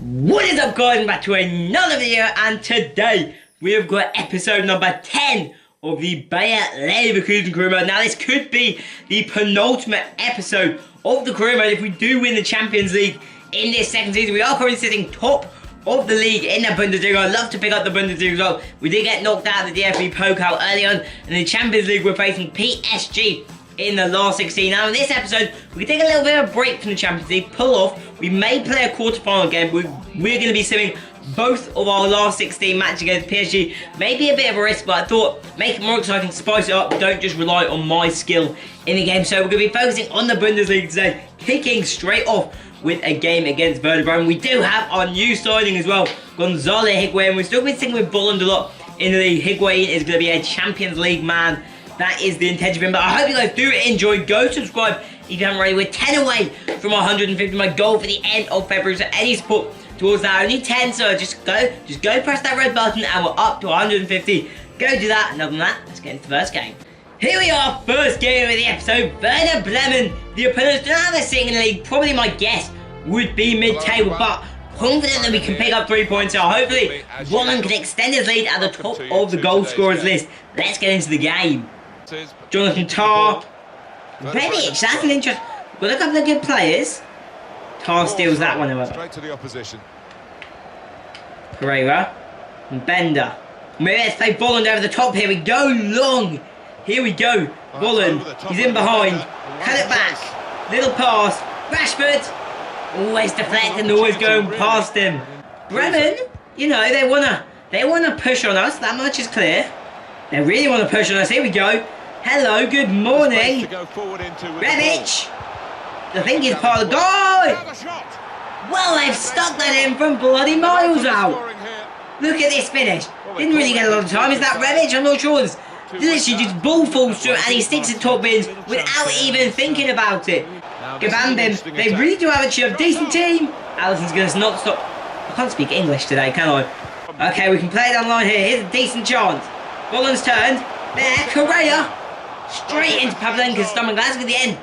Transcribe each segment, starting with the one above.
What is up, guys? I'm back to another video, and today we have got episode number 10 of the Bayer Leverkusen career mode. Now, this could be the penultimate episode of the career mode if we do win the Champions League in this second season. We are currently sitting top of the league in the Bundesliga. I'd love to pick up the Bundesliga as well. We did get knocked out of the DFB Pokal early on. In the Champions League, we're facing PSG in the last 16. Now, in this episode, we take a little bit of a break from the Champions League, pull off. We may play a quarter-final game. We're going to be simming both of our last 16 matches against PSG. Maybe a bit of a risk, but I thought make it more exciting, spice it up. Don't just rely on my skill in the game. So we're going to be focusing on the Bundesliga today, kicking straight off with a game against Werder Bremen. We do have our new signing as well, Gonzalo Higuain. We've still been sticking with Bolland a lot in the league. Higuain is going to be a Champions League man. That is the intention of him. But I hope you guys do enjoy. Go subscribe if you haven't already. We're 10 away from 150. My goal for the end of February. So any support towards that, only 10. So just go press that red button, and we're up to 150. Go do that. And other than that, let's get into the first game. Here we are, first game of the episode. Werder Bremen. The opponents don't have a sitting in the league. Probably my guess would be mid-table, but confident that we can pick up 3 points. So hopefully, Bolland can extend his lead at the top of the goal scorers list. Let's get into the game. Jonathan Tah, Rebic, that's an interesting. Got a couple of good players. Tah steals that one, however. Straight to the opposition. Pereira and Bender. Maybe let's play Bolland over the top here. We go long. Here we go. Bolland, he's in behind. Cut it back. Little pass. Rashford. Always deflecting, always going past him. Bremen, you know, they wanna push on us. That much is clear. They really want to push on us. Here we go. Hello, good morning. Rebic. I think he's part of the goal. Well, they've stuck that in from bloody miles out. Look at this finish. Didn't really get a lot of time. Is that Rebic? I'm not sure. It's literally just ball falls through and he sticks it top bins without even thinking about it. Gabandin. They really do have a decent team. Allison's going to not stop. I can't speak English today, can I? Okay, we can play it online here. Here's a decent chance. Bolland's turned. There, Correa. Straight into Pavlenka's stomach. That's for the end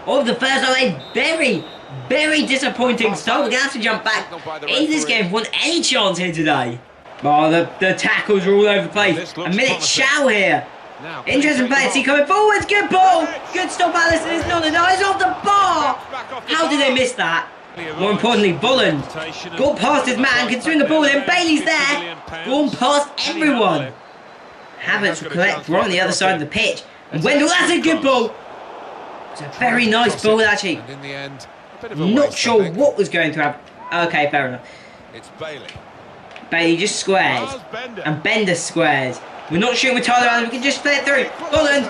of the first half. A very, very disappointing start. We're going to have to jump back into this game if we want any chance here today. Oh, the tackles are all over the place. A minute Shaw here. Interesting play. See coming forwards. Good ball. Good stop, Allison. It's not enough. It's off the bar. How did they miss that? More importantly, Bolland got past his man. Can swing the ball in. Bailey's there. Gone past everyone. Havertz will collect right on the other side of the pitch. And Wendell, that's a good ball. It's a very nice ball, actually. Not sure what was going to happen. Okay, fair enough. It's Bailey. Bailey just squares. And Bender squares. We're not shooting with Tyler Allen. We can just play it through. Bolland.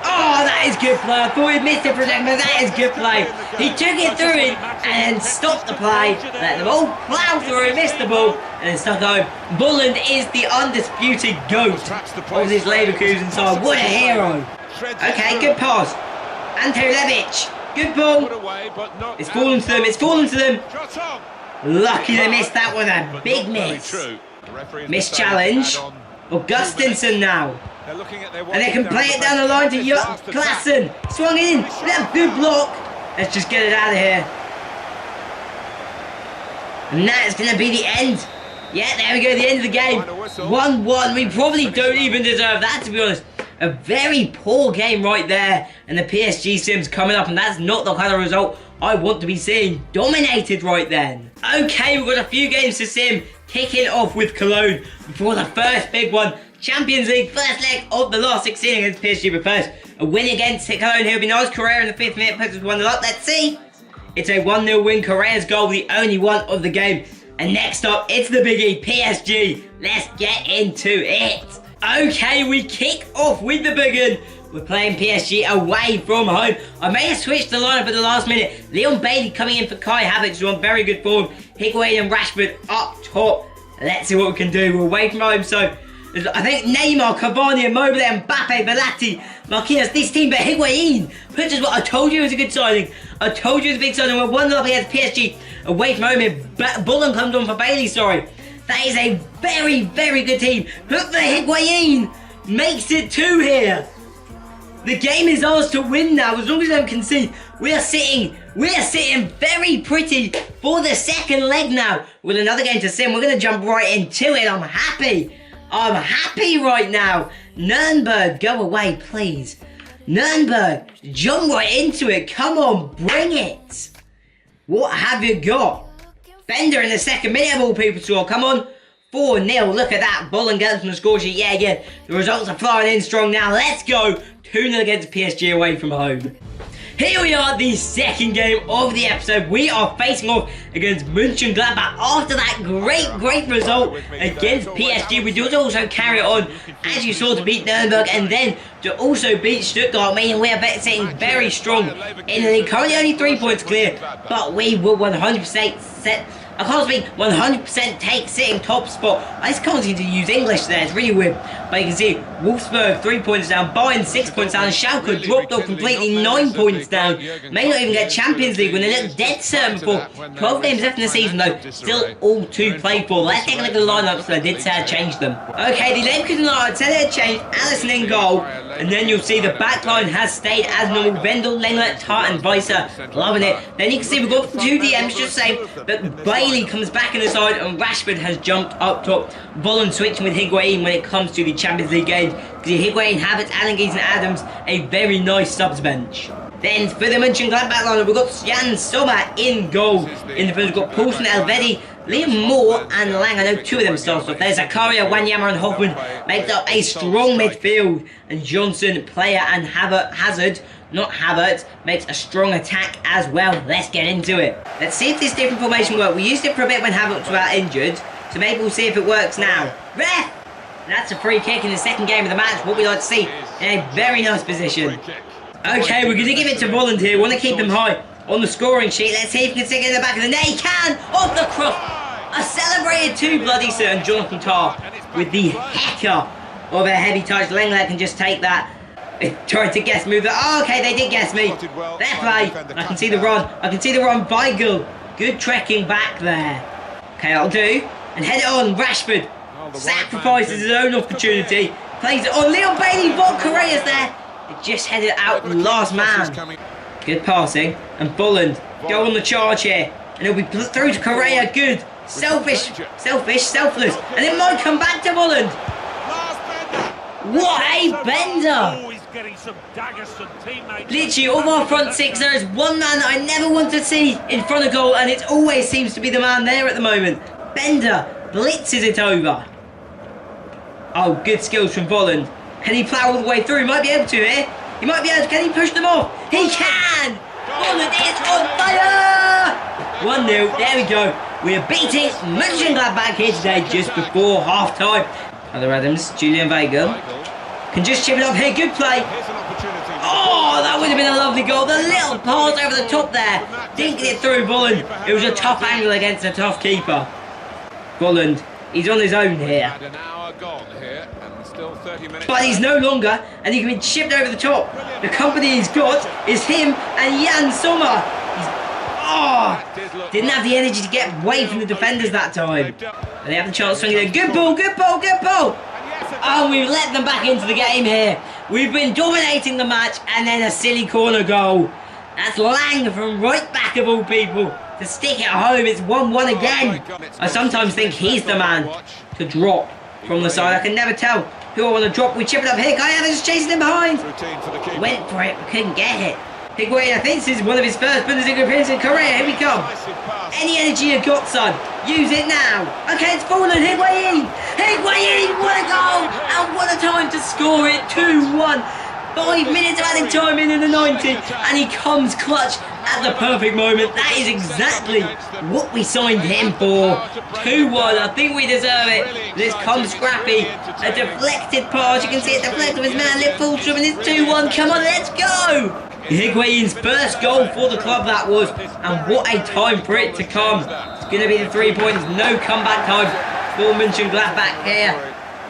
Oh, that is good play. I thought he missed it for a second, but that is good play. He took it through it and stopped the play. Let the ball plough through, missed the ball, and then stuck home. Bolland is the undisputed GOAT of this Leverkusen side. What a hero. Okay, good pass. Ante Rebic. Good ball. It's fallen to them. It's fallen to them. Lucky they missed that one. A big miss. Missed challenge. Augustinson now. And they can play it down the line to Klassen. Swung in. That good block. Let's just get it out of here. And that's going to be the end. Yeah, there we go. The end of the game. 1-1. We probably don't even deserve that, to be honest. A very poor game right there. And the PSG sim's coming up. And that's not the kind of result I want to be seeing. Dominated right then. Okay, we've got a few games to sim. Kicking off with Cologne before the first big one. Champions League, first leg of the last 16 against PSG, but first, a win against Cologne. Here will be nice. Correa in the 5th minute puts us 1-0 up. Let's see. It's a 1-0 win. Correa's goal, the only one of the game. And next up, it's the biggie, PSG. Let's get into it. Okay, we kick off with the big one. We're playing PSG away from home. I may have switched the lineup at the last minute. Leon Bailey coming in for Kai Havertz, who's on very good form. Higuain and Rashford up top. Let's see what we can do. We're away from home, so I think Neymar, Cavani, Immobile, Mbappe, Verratti, Marquinhos, this team, but Higuain puts us what I told you it was a good signing. I told you it was a big signing. We're 1-0 up against PSG away from home. Bolland comes on for Bailey, sorry. That is a very, very good team. Look for Higuain. Makes it 2 here. The game is ours to win now. As long as they don't concede, we are sitting We're sitting very pretty for the second leg now. With another game to sim, we're going to jump right into it. I'm happy. I'm happy right now. Nürnberg, go away, please. Nürnberg, jump right into it. Come on, bring it. What have you got? Bender in the second minute of all people score. Come on. 4-0. Look at that. Bullen gets from the score sheet. Yeah. The results are flying in strong now. Let's go. 2-0 against PSG away from home. Here we are, the second game of the episode. We are facing off against Mönchengladbach after that great result against PSG. We did also carry it on, as you saw, to beat Nürnberg and then to also beat Stuttgart, meaning we are sitting very strong in the league. Currently only 3 points clear, but we will 100% set. I can't speak 100% take sitting top spot. I just can't seem to use English there, it's really weird. But you can see Wolfsburg 3 points down, Bayern 6 points down, Schalke dropped off completely 9 points down. May not even get Champions League when they look dead certain before. 12 games left in the season though, still all to play for. Let's take a look at the lineups, so I did say I changed them. Okay, the Leverkusen lineup said they had changed, Allison in goal. And then you'll see the back line has stayed as normal. Vendel, Lenglet, Tart and Weiser, loving it. Then you can see we've got 2 DMs, just saying that Bailey comes back in the side and Rashford has jumped up top. Bolland switching with Higuain when it comes to the Champions League games. Because Higuain, Havertz, Alangies and Adams, a very nice subs bench. Then for the Mönchengladbach lineup, we've got Jan Sommer in goal. In the field, we've got Poulsen, Elvedi, Liam Moore and Lang. I know 2 of them starts off. There's Zakaria, Wanyama and Hoffman makes up a strong midfield. And Johnson, Player and Hazard, not Havertz, makes a strong attack as well. Let's get into it. Let's see if this different formation works. We used it for a bit when Havertz was out injured, so maybe we'll see if it works now. Ref! That's a free kick in the second game of the match. What we like to see in a very nice position. Okay, we're going to give it to Volland here. Want to keep him high on the scoring sheet. Let's see if he can stick it in the back of the net. He can! Off the cross! A celebrated 2 bloody and Jonathan Tah with the hecker of a heavy touch. Lenglet can just take that. Trying to guess move that. Oh, okay, they did guess me. Fair play. I can see the run. Weigl. Good trekking back there. Okay, that'll do. And head it on. Rashford sacrifices his own opportunity. Plays it on. Leon Bailey. Von Correa's there. It just headed out last man. Good passing. And Bolland go on the charge here. And it'll be through to Correa. Good. Selfless. And it might come back to Bolland. What a bender! Literally, all of our front 6, there is one man that I never want to see in front of goal, and it always seems to be the man there at the moment. Bender blitzes it over. Oh, good skills from Volland. Can he plough all the way through? He might be able to here. He might be able to. Can he push them off? He can! Volland is on fire! 1-0, there we go. We are beating Mönchengladbach here today just before half-time. Other Adams, Julian Weigl can just chip it up here. Good play. Oh, that would have been a lovely goal. The little pass over the top there. Didn't get it through Volland. It was a tough angle against a tough keeper. Volland, he's on his own here. But he's no longer, and he can be chipped over the top. The company he's got is him and Jan Sommer. Didn't have the energy to get away from the defenders that time. But they have the chance to swing it in. Good ball. Oh, we've let them back into the game here. We've been dominating the match, and then a silly corner goal. That's Lang from right back of all people to stick it home. It's 1-1 again. I sometimes think he's the man to drop from the side. I can never tell who I want to drop. We chip it up here. Guy Evans chasing him behind. Went for it, but couldn't get it. Higuain, I think this is one of his first Bundesliga appearances in Korea. Here we come. Any energy you got, son, use it now. Okay, it's fallen. Higuain, what a goal! And what a time to score it. 2-1. 5 minutes of added time in the 90, and he comes clutch at the perfect moment. That is exactly what we signed him for. 2-1. I think we deserve it. This comes scrappy. A deflected pass. You can see it deflected with his man, Liv Fultrum, and it's 2-1. Come on, let's go. Higuain's first goal for the club that was, and what a time for it to come. It's going to be the 3 points, no comeback time for Mönchengladbach here.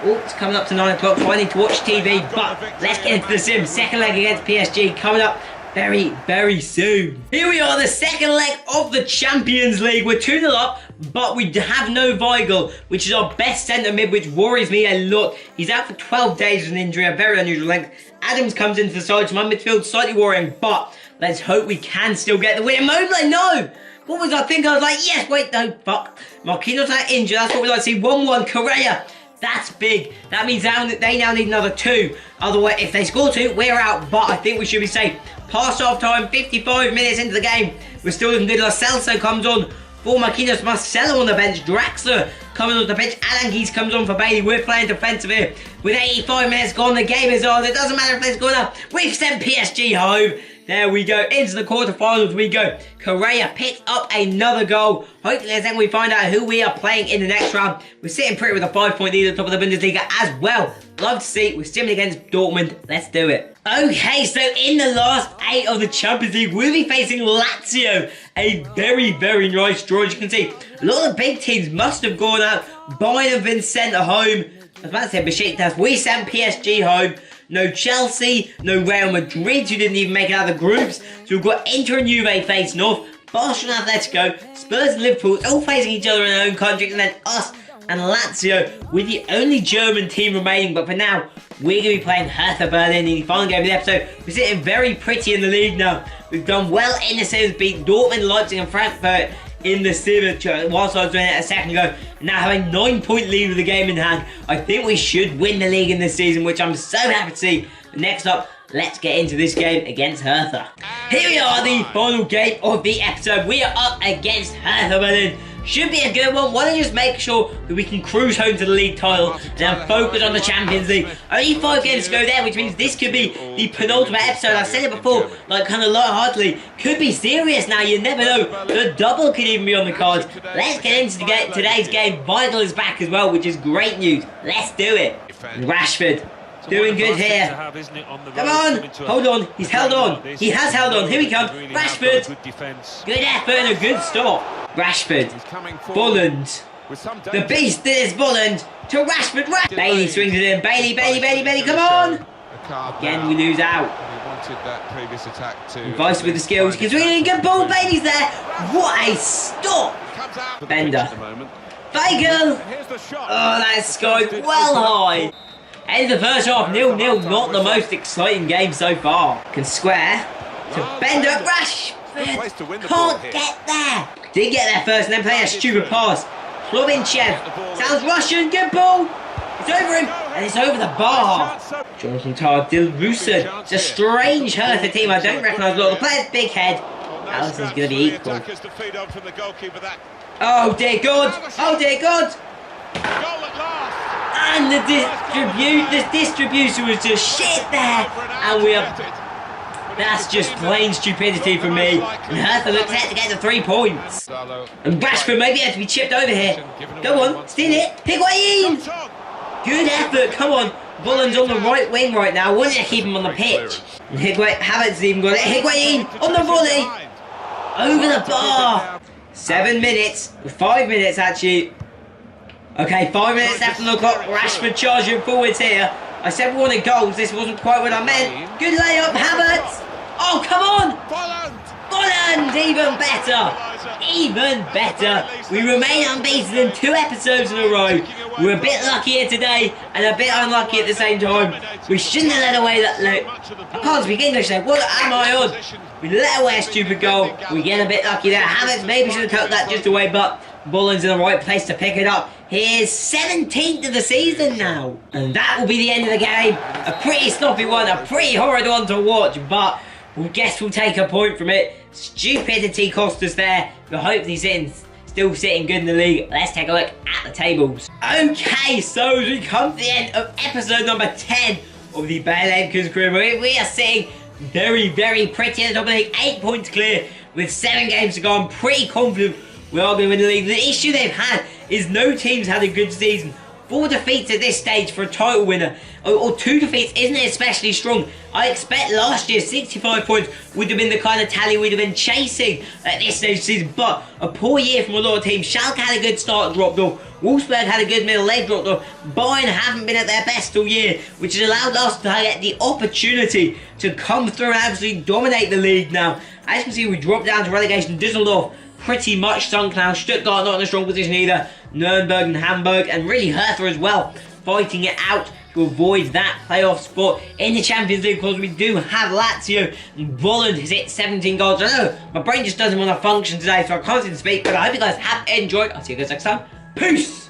Oh, it's coming up to 9 o'clock, so I need to watch TV, but let's get into the sim. Second leg against PSG coming up very, very soon. Here we are, the second leg of the Champions League. We're 2-0 up, but we have no Weigl, which is our best centre mid, which worries me a lot. He's out for 12 days with an injury, a very unusual length. Adams comes into the side, so my midfield slightly worrying, but Let's hope we can still get the win. Mobley, no! What was I thinking? I was like, yes, wait, no, fuck. Marquinhos are injured. That's what we like to see. 1-1. Correa. That's big. That means they now need another 2. Otherwise, if they score 2, we're out. But I think we should be safe. Past half time, 55 minutes into the game. We're still looking good. Lo Celso comes on for Marquinhos. Marcelo on the bench. Draxler coming on the bench. Alanguiz comes on for Bailey. We're playing defensive here. With 85 minutes gone, the game is on. It doesn't matter if they score now. We've sent PSG home. There we go. Into the quarterfinals we go. Correa picked up another goal. Hopefully then we find out who we are playing in the next round. We're sitting pretty with a 5-point lead at the top of the Bundesliga as well. Love to see. We're still against Dortmund. Let's do it. Okay, so in the last 8 of the Champions League, we'll be facing Lazio. A very, very nice draw. As you can see, a lot of the big teams must have gone out. Bayern have been sent home. I was about to say Besiktas. We sent PSG home. No Chelsea, no Real Madrid, who didn't even make it out of the groups. So we've got Inter and Juve facing off. Barcelona, Atletico, Spurs and Liverpool, all facing each other in their own countries. And then us and Lazio, with the only German team remaining. But for now, we're going to be playing Hertha Berlin in the final game of the episode. We're sitting very pretty in the league now. We've done well in the series, beat Dortmund, Leipzig and Frankfurt in the series whilst I was doing it a second ago. Now having 9-point lead with the game in hand, I think we should win the league in this season, which I'm so happy to see. Next up, let's get into this game against Hertha. Here we are, the final game of the episode. We are up against Hertha Berlin. Should be a good one. Want to just make sure that we can cruise home to the league title and then focus on the Champions League. Only 5 games to go there, which means this could be the penultimate episode. I've said it before, like kind of lightheartedly. Could be serious now, you never know. The double could even be on the cards. Let's get into today's game. Vital is back as well, which is great news. Let's do it. Rashford. Doing good here. Come on. Hold on. He's held on. He has held on. Here we come. Rashford. Good effort and a good stop. Rashford. Bolland. The beast that is Bolland. To Rashford. Bailey swings it in. Bailey. Come on. Again, we lose out. Vice with the skills. He can swing it in. Good ball. Bailey's there. What a stop. Bender. Weigl. Oh, that's scored well high. End of the first half, 0-0, not the most exciting game so far. Can square to Bender, Rashford, can't get there. Did get there first and then play a stupid pass. Slobinchev, sounds Russian, good ball. It's over him, and it's over the bar. Jonathan Tah, Dilrosun. It's a strange Hertha team, I don't recognise a lot of the players. Big head. Alisson's going to be equal. Oh dear God. And the distribution was just shit there. And that's just plain stupidity from me. And Hertha looks set to get the 3 points. And Rashford maybe has to be chipped over here. Go on, steal it. Higuain. Good effort, come on. Bolland's on the right wing right now. Wanting to keep him on the pitch. And Havertz even got it. Higuain on the volley. Over the bar. 7 minutes. 5 minutes actually. Okay, 5 minutes left on the clock. Rashford charging forwards here. I said we wanted goals. This wasn't quite what I meant. Good layup, Havertz. Oh, come on. Bolland, even better. We remain unbeaten in 2 episodes in a row. We're a bit lucky here today and a bit unlucky at the same time. We shouldn't have let away that. Look, I can't speak English there. What am I on? We let away a stupid goal. We get a bit lucky there. Havertz maybe should have cut that just away, but Bolland's in the right place to pick it up. Here's 17th of the season now. And that will be the end of the game. A pretty sloppy one, a pretty horrid one to watch, but we guess we'll take a point from it. Stupidity cost us there, but hopefully still sitting good in the league. Let's take a look at the tables. Okay, so as we come to the end of episode number 10 of the Bayer Leverkusen career, we are sitting very, very pretty at the top of the league. 8 points clear with 7 games to go. I'm pretty confident we are going to win the league. The issue they've had is no team's had a good season. 4 defeats at this stage for a title winner, or 2 defeats isn't especially strong. I expect last year 65 points would have been the kind of tally we'd have been chasing at this stage of the season, but a poor year from a lot of teams. Schalke had a good start, dropped off. Wolfsburg had a good middle, they dropped off. Bayern haven't been at their best all year, which has allowed us to get the opportunity to come through and absolutely dominate the league now. As you can see, we dropped down to relegation. Düsseldorf pretty much sunk now. Stuttgart not in a strong position either. Nuremberg and Hamburg, and really Hertha as well, fighting it out to avoid that playoff spot in the Champions League, because we do have Lazio, and Volland has hit 17 goals. I know my brain just doesn't want to function today, so I can't seem to speak, but I hope you guys have enjoyed. I'll see you guys next time. Peace!